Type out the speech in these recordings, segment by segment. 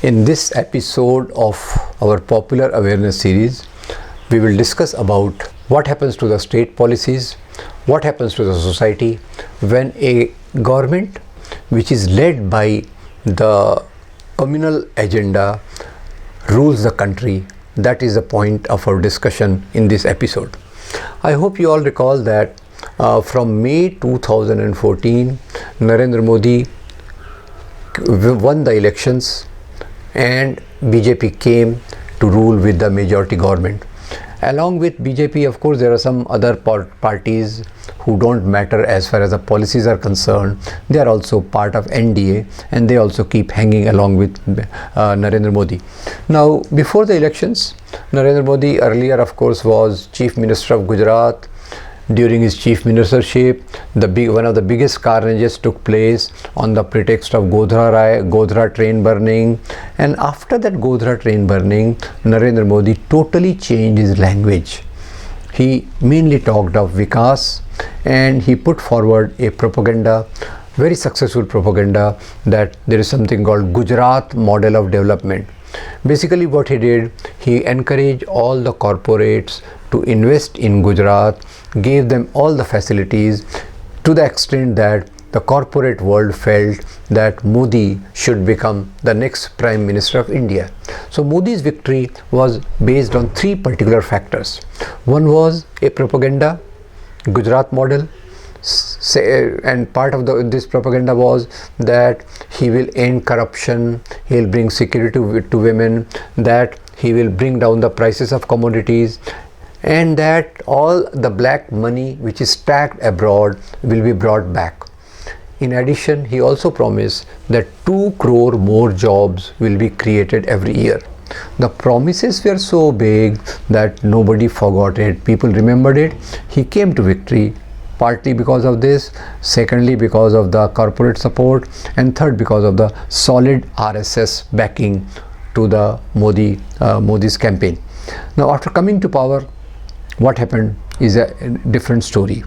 In this episode of our popular awareness series, we will discuss about what happens to the state policies, what happens to the society when a government which is led by the communal agenda rules the country. That is the point of our discussion in this episode. I hope you all recall that from May 2014, Narendra Modi won the elections and BJP came to rule with the majority government. Along with BJP, of course, there are some other parties who don't matter as far as the policies are concerned. They are also part of NDA and they also keep hanging along with Narendra Modi. Now, before the elections, Narendra Modi earlier, of course, was Chief Minister of Gujarat. During his chief ministership, one of the biggest carnages took place on the pretext of Godhra train burning. And after that Godhra train burning, Narendra Modi totally changed his language. He mainly talked of Vikas and he put forward a propaganda, very successful propaganda, that there is something called Gujarat model of development. Basically what he did, he encouraged all the corporates to invest in Gujarat, gave them all the facilities to the extent that the corporate world felt that Modi should become the next Prime Minister of India. So Modi's victory was based on three particular factors. One was a propaganda, Gujarat model, and part of this propaganda was that he will end corruption, he will bring security to women, that he will bring down the prices of commodities, and that all the black money which is stacked abroad will be brought back. In addition, he also promised that 2 crore more jobs will be created every year. The promises were so big that nobody forgot it. People remembered it. He came to victory partly because of this, secondly because of the corporate support, and third because of the solid RSS backing to the Modi's campaign. Now, after coming to power, what happened is a different story.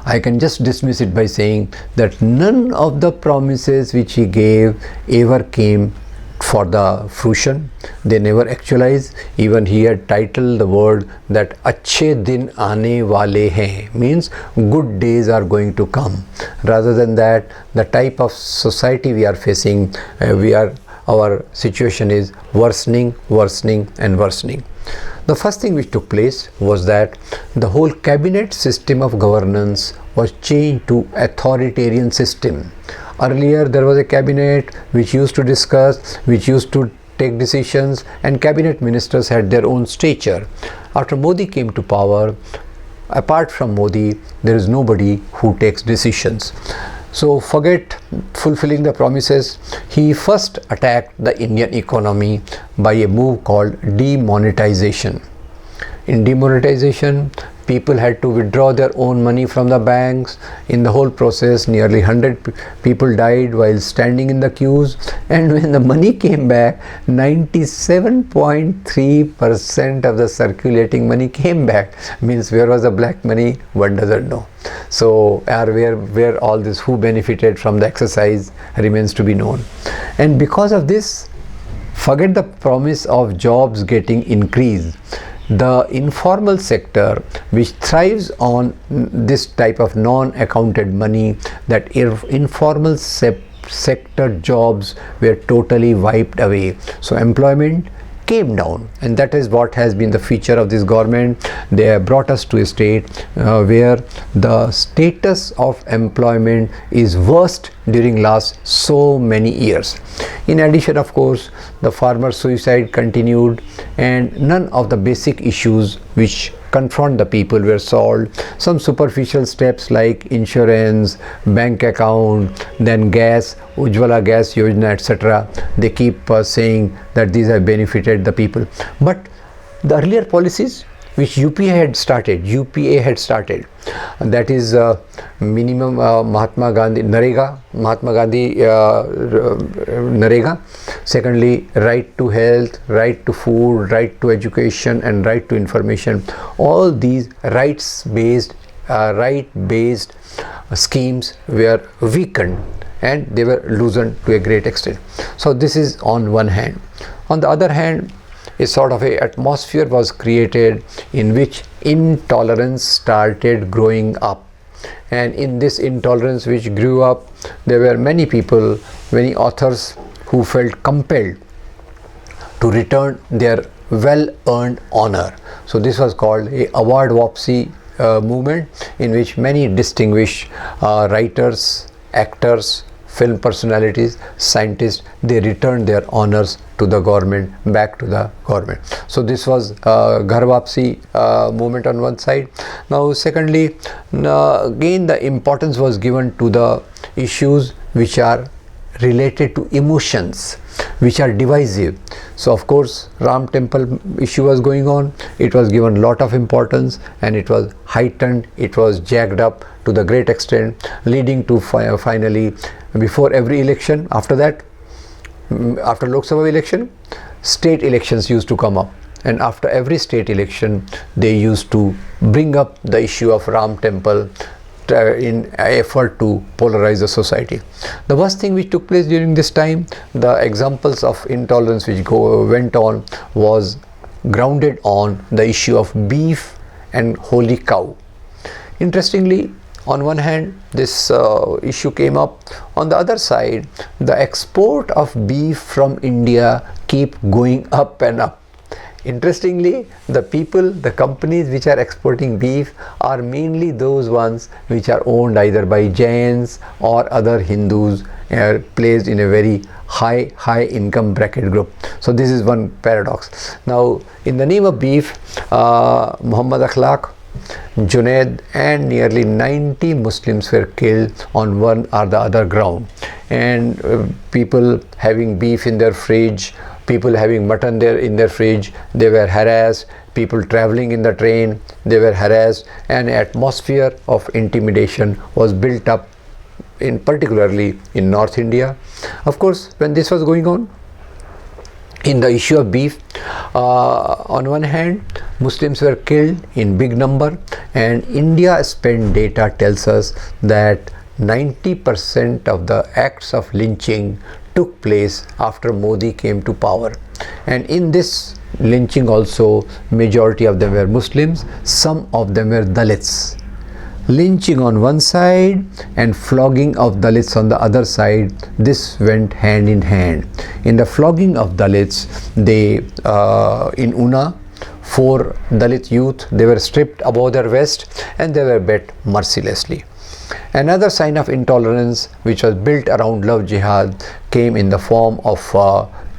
I can just dismiss it by saying that none of the promises which he gave ever came for the fruition. They never actualized. Even he had titled the word that Achhe Din Aane Wale Hain, means good days are going to come. Rather than that, the type of society we are facing, our situation is worsening and worsening. The first thing which took place was that the whole cabinet system of governance was changed to authoritarian system. Earlier there was a cabinet which used to discuss, which used to take decisions, and cabinet ministers had their own stature. After Modi came to power, apart from Modi, there is nobody who takes decisions. So forget fulfilling the promises. He first attacked the Indian economy by a move called demonetization. In demonetization, people had to withdraw their own money from the banks. In the whole process, nearly 100 people died while standing in the queues. And when the money came back, 97.3% of the circulating money came back. Means where was the black money? One doesn't know. So where all this, who benefited from the exercise remains to be known. And because of this, forget the promise of jobs getting increased. The informal sector, which thrives on this type of non-accounted money, that informal sector jobs were totally wiped away. So employment came down, and that is what has been the feature of this government. They have brought us to a state where the status of employment is worst during last so many years. In addition, of course, the farmer suicide continued, and none of the basic issues which confront the people were solved. Some superficial steps like insurance, bank account, then gas, Ujjwala Gas Yojana, etc. They keep saying that these have benefited the people. But the earlier policies which UPA had started, that is minimum Mahatma Gandhi Narega, secondly right to health, right to food, right to education, and right to information. All these right-based schemes were weakened, and they were loosened to a great extent. So this is on one hand. On the other hand, a sort of a atmosphere was created in which intolerance started growing up, and in this intolerance which grew up, there were many people, many authors who felt compelled to return their well-earned honor. So this was called a award wapsi movement, in which many distinguished writers, actors, film personalities, scientists, they returned their honors to the government, back to the government. So this was Ghar Wapsi movement on one side. Now secondly, again the importance was given to the issues which are related to emotions, which are divisive. So of course Ram temple issue was going on, it was given lot of importance, and it was heightened, it was jacked up to the great extent, leading to finally, before every election, after that, after Lok Sabha election, state elections used to come up, and after every state election they used to bring up the issue of Ram temple in effort to polarize the society. The worst thing which took place during this time, the examples of intolerance which went on, was grounded on the issue of beef and holy cow. Interestingly, on one hand this issue came up, on the other side the export of beef from India keep going up and up. Interestingly, the people, the companies which are exporting beef are mainly those ones which are owned either by Jains or other Hindus, placed in a very high income bracket group. So this is one paradox. Now in the name of beef, Muhammad Akhlaq, Junaid and nearly 90 Muslims were killed on one or the other ground, and people having beef in their fridge, people having mutton there in their fridge, they were harassed. People traveling in the train, they were harassed, and an atmosphere of intimidation was built up, in particularly in North India. Of course, when this was going on, in the issue of beef, on one hand Muslims were killed in big number, and India spent data tells us that 90% of the acts of lynching took place after Modi came to power, and in this lynching also majority of them were Muslims, some of them were Dalits. Lynching on one side and flogging of Dalits on the other side, this went hand in hand. In the flogging of Dalits, they in Una, 4 Dalit youth, they were stripped above their vest and they were beat mercilessly. Another sign of intolerance which was built around love jihad came in the form of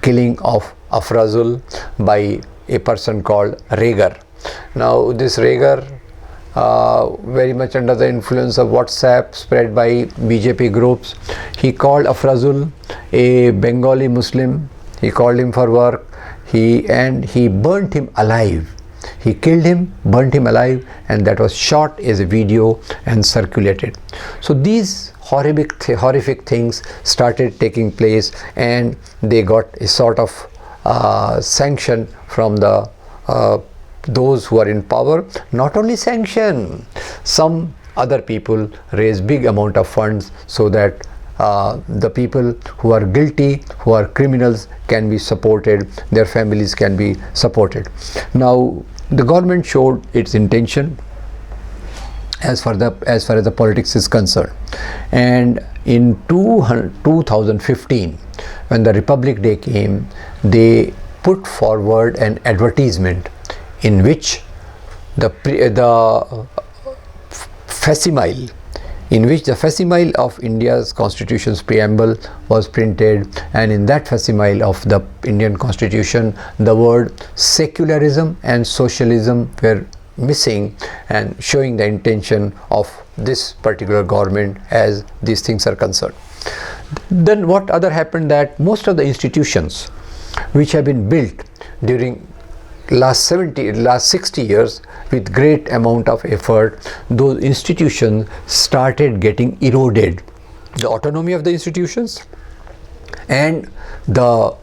killing of Afrazul by a person called Regar. Now this Regar, very much under the influence of WhatsApp spread by BJP groups, he called Afrazul a Bengali Muslim, he called him for work, he burnt him alive. He killed him, burnt him alive, and that was shot as a video and circulated. So these horrific things started taking place, and they got a sort of sanction from the those who are in power. Not only sanction, some other people raise big amount of funds so that the people who are guilty, who are criminals, can be supported, their families can be supported. Now the government showed its intention as far as the politics is concerned, and in 2015 when the Republic Day came, they put forward an advertisement in which the facsimile of India's Constitution's preamble was printed, and in that facsimile of the Indian Constitution the word secularism and socialism were missing, and showing the intention of this particular government as these things are concerned. Then what other happened, that most of the institutions which have been built during last 60 years with great amount of effort, those institutions started getting eroded. The autonomy of the institutions and the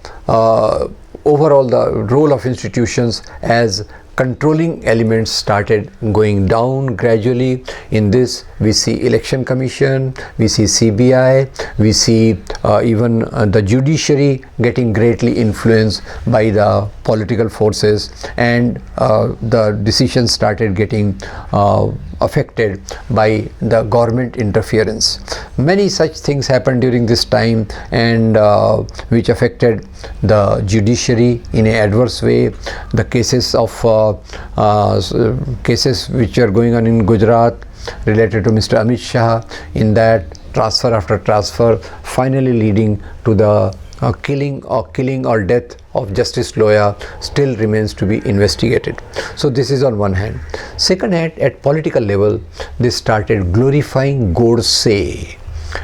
overall the role of institutions as controlling elements started going down gradually. In this we see Election Commission, we see CBI, we see even the judiciary getting greatly influenced by the political forces, and the decisions started getting affected by the government interference. Many such things happened during this time, and which affected the judiciary in an adverse way. The cases of cases which are going on in Gujarat related to Mr. Amit Shah, in that transfer after transfer, finally leading to the killing or death of Justice Loya, still remains to be investigated. So this is on one hand. Second hand, at political level, they started glorifying Godse.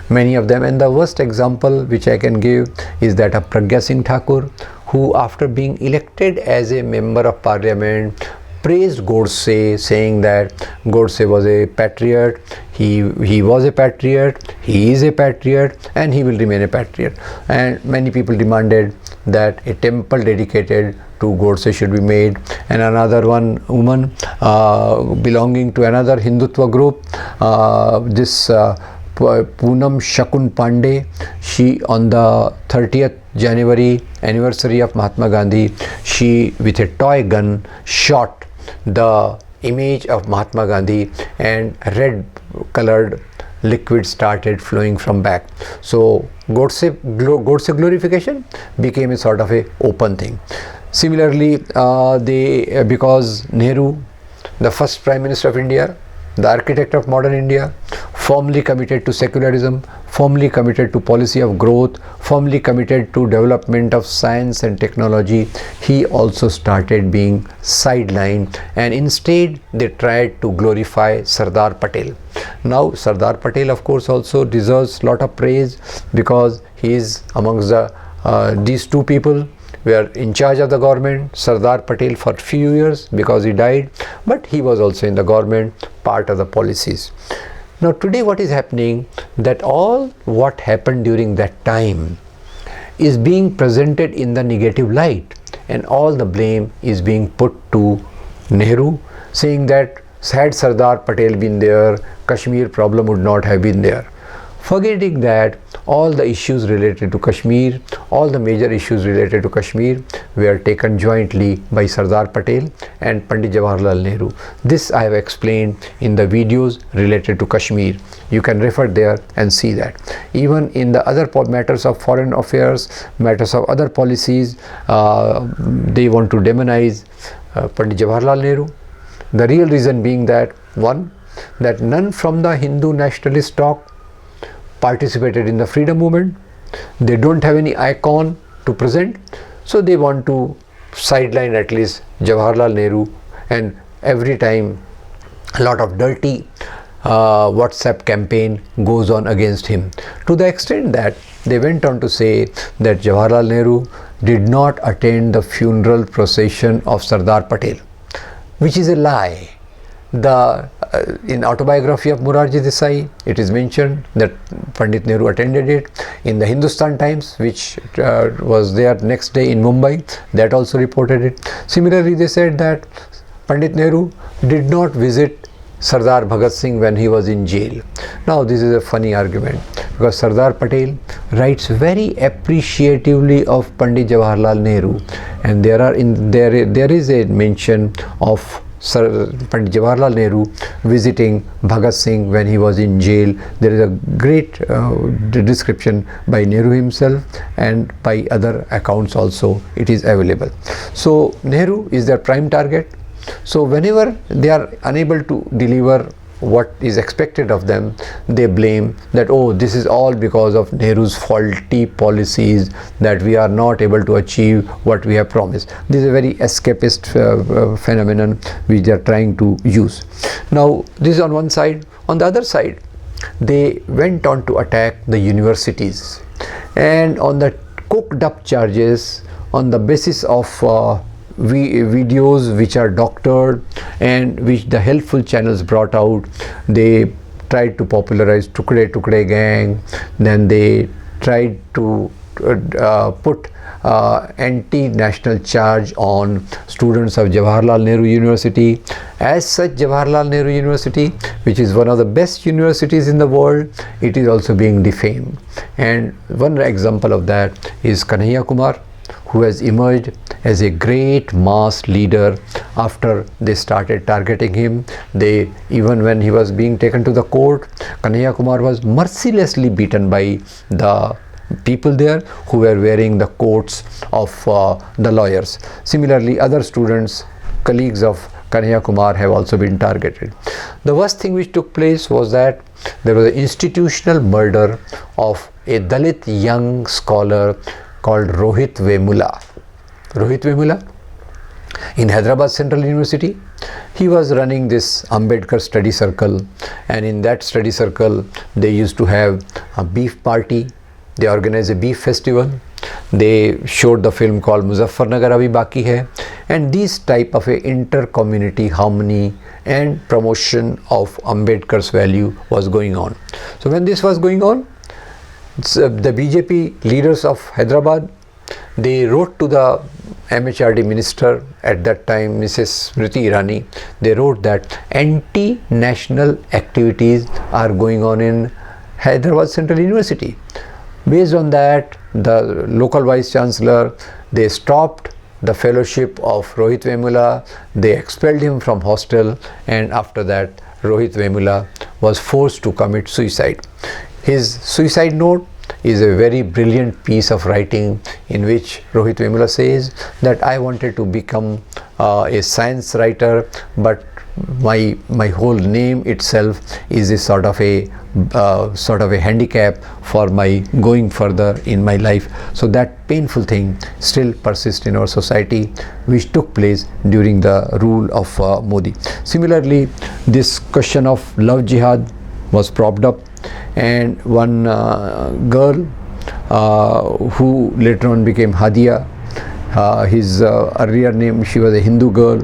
Many of them, and the worst example which I can give is that of Pragya Singh Thakur, who after being elected as a member of parliament praised Godse, saying that Godse was a patriot, he was a patriot, he is a patriot, and he will remain a patriot. And many people demanded that a temple dedicated to Godse should be made. And another one woman belonging to another Hindutva group, this Poonam Shakun Pandey, she on the 30th January anniversary of Mahatma Gandhi, she with a toy gun shot the image of Mahatma Gandhi, and red colored liquid started flowing from back. So Godse glorification became a sort of a open thing. Similarly, because Nehru, the first Prime Minister of India, the architect of modern India, firmly committed to secularism, firmly committed to policy of growth, firmly committed to development of science and technology, he also started being sidelined, and instead they tried to glorify Sardar Patel. Now Sardar Patel of course also deserves lot of praise, because he is amongst the these two people were in charge of the government. Sardar Patel for few years because he died, but he was also in the government, part of the policies. Now today what is happening, that all what happened during that time is being presented in the negative light, and all the blame is being put to Nehru, saying that had Sardar Patel been there, Kashmir problem would not have been there. Forgetting that all the issues related to Kashmir, all the major issues related to Kashmir were taken jointly by Sardar Patel and Pandit Jawaharlal Nehru. This I have explained in the videos related to Kashmir. You can refer there and see that. Even in the other matters of foreign affairs, matters of other policies, they want to demonize Pandit Jawaharlal Nehru. The real reason being that, one, that none from the Hindu nationalist stock participated in the freedom movement. They don't have any icon to present, so they want to sideline at least Jawaharlal Nehru, and every time a lot of dirty WhatsApp campaign goes on against him, to the extent that they went on to say that Jawaharlal Nehru did not attend the funeral procession of Sardar Patel, which is a lie. In autobiography of Morarji Desai, it is mentioned that Pandit Nehru attended it. In the Hindustan Times, which was there next day in Mumbai, that also reported it. Similarly, they said that Pandit Nehru did not visit Sardar Bhagat Singh when he was in jail. Now this is a funny argument, because Sardar Patel writes very appreciatively of Pandit Jawaharlal Nehru, and there is a mention of Pandit Jawaharlal Nehru visiting Bhagat Singh when he was in jail. There is a great description by Nehru himself, and by other accounts also it is available. So Nehru is their prime target. So whenever they are unable to deliver what is expected of them, they blame that, oh, this is all because of Nehru's faulty policies, that we are not able to achieve what we have promised. This is a very escapist phenomenon which they are trying to use. Now this is on one side. On the other side, they went on to attack the universities, and on the cooked up charges, on the basis of videos which are doctored and which the helpful channels brought out, they tried to popularize Tukde Tukde gang. Then they tried to put anti-national charge on students of Jawaharlal Nehru University. As such, Jawaharlal Nehru University, which is one of the best universities in the world, it is also being defamed. And one example of that is Kanhaiya Kumar, who has emerged as a great mass leader after they started targeting him. Even when he was being taken to the court, Kanhaiya Kumar was mercilessly beaten by the people there who were wearing the coats of the lawyers. Similarly, other students, colleagues of Kanhaiya Kumar, have also been targeted. The worst thing which took place was that there was an institutional murder of a Dalit young scholar called Rohit Vemula. Rohit Vemula in Hyderabad Central University. He was running this Ambedkar study circle, and in that study circle they used to have a beef party. They organized a beef festival. They showed the film called Muzaffarnagar Abhi Baki Hai, and this type of a inter-community harmony and promotion of Ambedkar's value was going on. So when this was going on, the BJP leaders of Hyderabad, they wrote to the MHRD minister at that time, Mrs. Smriti Irani. They wrote that anti-national activities are going on in Hyderabad Central University. Based on that, the local vice chancellor, they stopped the fellowship of Rohit Vemula. They expelled him from hostel, and after that Rohit Vemula was forced to commit suicide. His suicide note is a very brilliant piece of writing in which Rohit Vemula says that I wanted to become a science writer, but my whole name itself is a sort of a handicap for my going further in my life. So that painful thing still persists in our society, which took place during the rule of Modi. Similarly, this question of love jihad was propped up, and one girl who later on became Hadia, his earlier name, she was a Hindu girl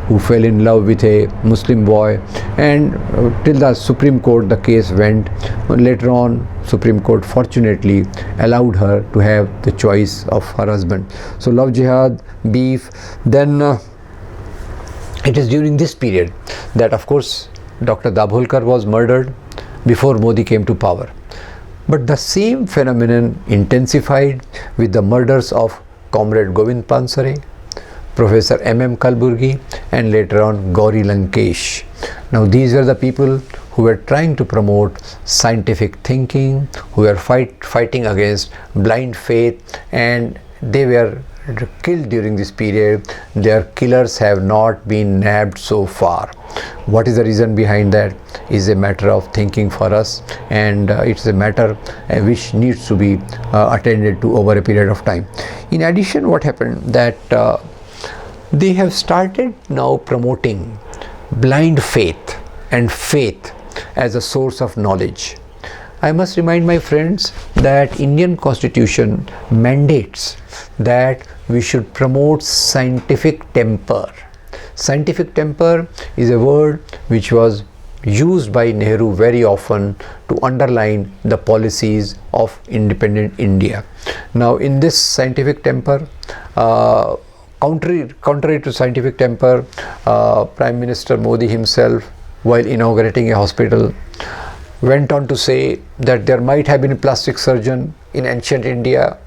who fell in love with a Muslim boy, and till the Supreme Court the case went. Later on, Supreme Court fortunately allowed her to have the choice of her husband. So love jihad, beef. Then it is during this period that, of course, Dr. Dabholkar was murdered before Modi came to power. But the same phenomenon intensified with the murders of Comrade Govind Pansare, Professor M.M. Kalburgi, and later on Gauri Lankesh. Now these were the people who were trying to promote scientific thinking, who were fighting against blind faith, and they were killed during this period. Their killers have not been nabbed so far. What is the reason behind that is a matter of thinking for us, and it's a matter which needs to be attended to over a period of time. In addition, what happened that they have started now promoting blind faith and faith as a source of knowledge. I must remind my friends that Indian Constitution mandates that we should promote scientific temper. Scientific temper is a word which was used by Nehru very often to underline the policies of independent India. Now in this scientific temper, contrary to scientific temper, Prime Minister Modi himself, while inaugurating a hospital, went on to say that there might have been a plastic surgeon in ancient India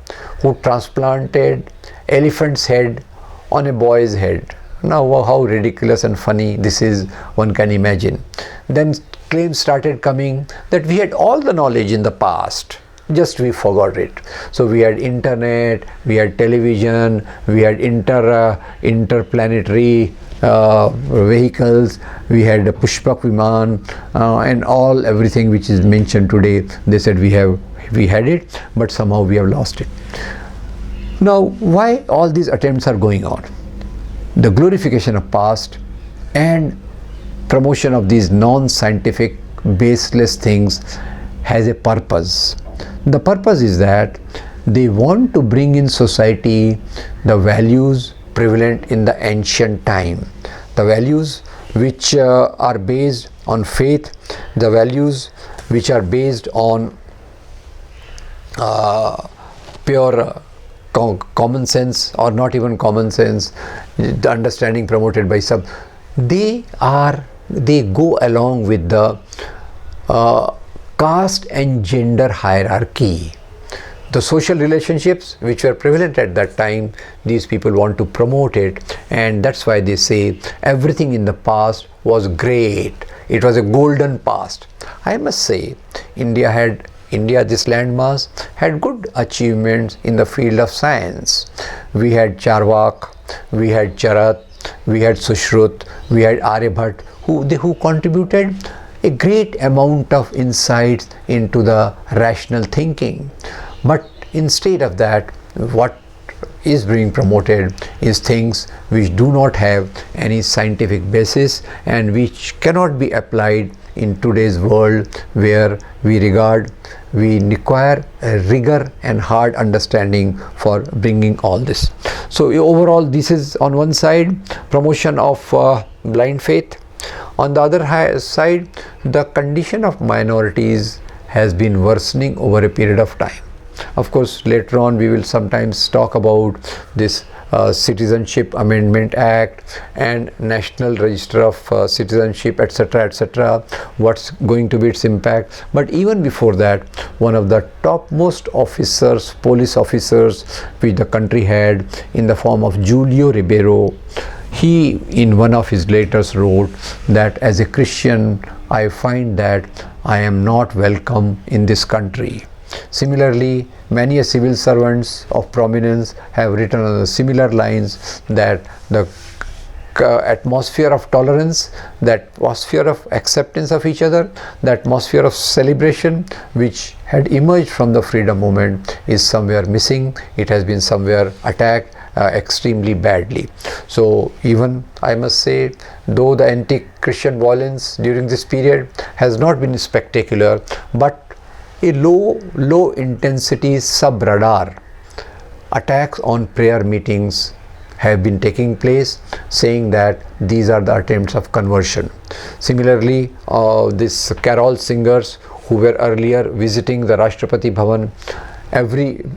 who transplanted elephant's head on a boy's head. Now how ridiculous and funny this is, one can imagine. Then claims started coming that we had all the knowledge in the past, just we forgot it. So we had internet, we had television, we had interplanetary vehicles, we had a Pushpak Viman, and everything which is mentioned today. They said we had it, but somehow we have lost it. Now why all these attempts are going on? The glorification of past and promotion of these non-scientific baseless things has a purpose. The purpose is that they want to bring in society the values prevalent in the ancient time, the values which are based on faith, the values which are based on pure common sense, or not even common sense, the understanding promoted by some, they go along with the caste and gender hierarchy. The social relationships which were prevalent at that time, these people want to promote it, and that's why they say everything in the past was great. It was a golden past. I must say, India, this landmass, had good achievements in the field of science. We had Charvak, we had Charat, we had Sushrut, we had Aryabhat, who contributed a great amount of insights into the rational thinking. But instead of that, what is being promoted is things which do not have any scientific basis and which cannot be applied in today's world, where we require a rigor and hard understanding for bringing all this. So overall, this is on one side promotion of blind faith. On the other side, the condition of minorities has been worsening over a period of time. Of course, later on we will sometimes talk about this Citizenship Amendment Act and National Register of Citizenship, etc., etc., what's going to be its impact. But even before that, one of the topmost officers, police officers, which the country had, in the form of Julio Ribeiro, he in one of his letters wrote that as a Christian, I find that I am not welcome in this country. Similarly, many civil servants of prominence have written on the similar lines, that the atmosphere of tolerance, that atmosphere of acceptance of each other, the atmosphere of celebration which had emerged from the freedom movement is somewhere missing. It has been somewhere attacked extremely badly. So even I must say, though the anti-Christian violence during this period has not been spectacular, but a low intensity sub-radar attacks on prayer meetings have been taking place, saying that these are the attempts of conversion. Similarly, these carol singers who were earlier visiting the Rashtrapati Bhavan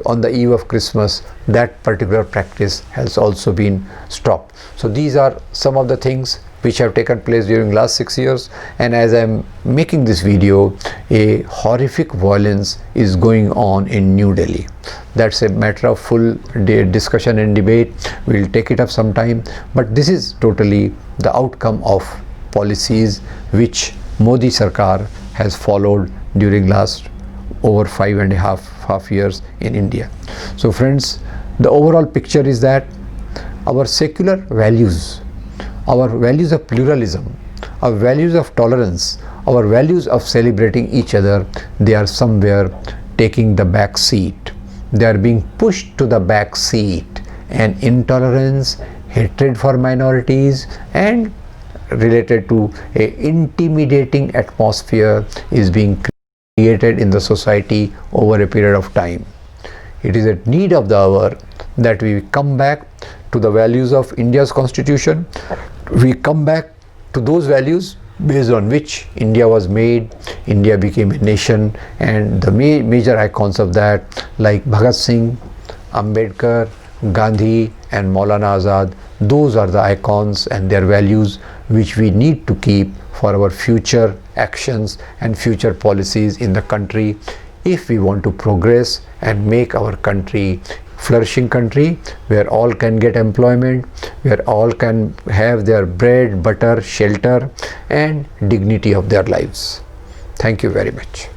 on the eve of Christmas, that particular practice has also been stopped. So these are some of the things which have taken place during last 6 years, and as I am making this video, a horrific violence is going on in New Delhi. That's a matter of full discussion and debate. We'll take it up sometime, but this is totally the outcome of policies which Modi Sarkar has followed during last over 5.5 years in India. So friends, the overall picture is that our secular values, our values of pluralism, our values of tolerance, our values of celebrating each other, they are somewhere taking the back seat. They are being pushed to the back seat, and intolerance, hatred for minorities, and related to a intimidating atmosphere is being created in the society over a period of time. It is a need of the hour that we come back to the values of India's constitution. We come back to those values based on which India was made. India became a nation, and the major icons of that, like Bhagat Singh, Ambedkar, Gandhi and Maulana Azad, those are the icons and their values which we need to keep for our future actions and future policies in the country, if we want to progress and make our country flourishing country where all can get employment, where all can have their bread, butter, shelter and dignity of their lives. Thank you very much.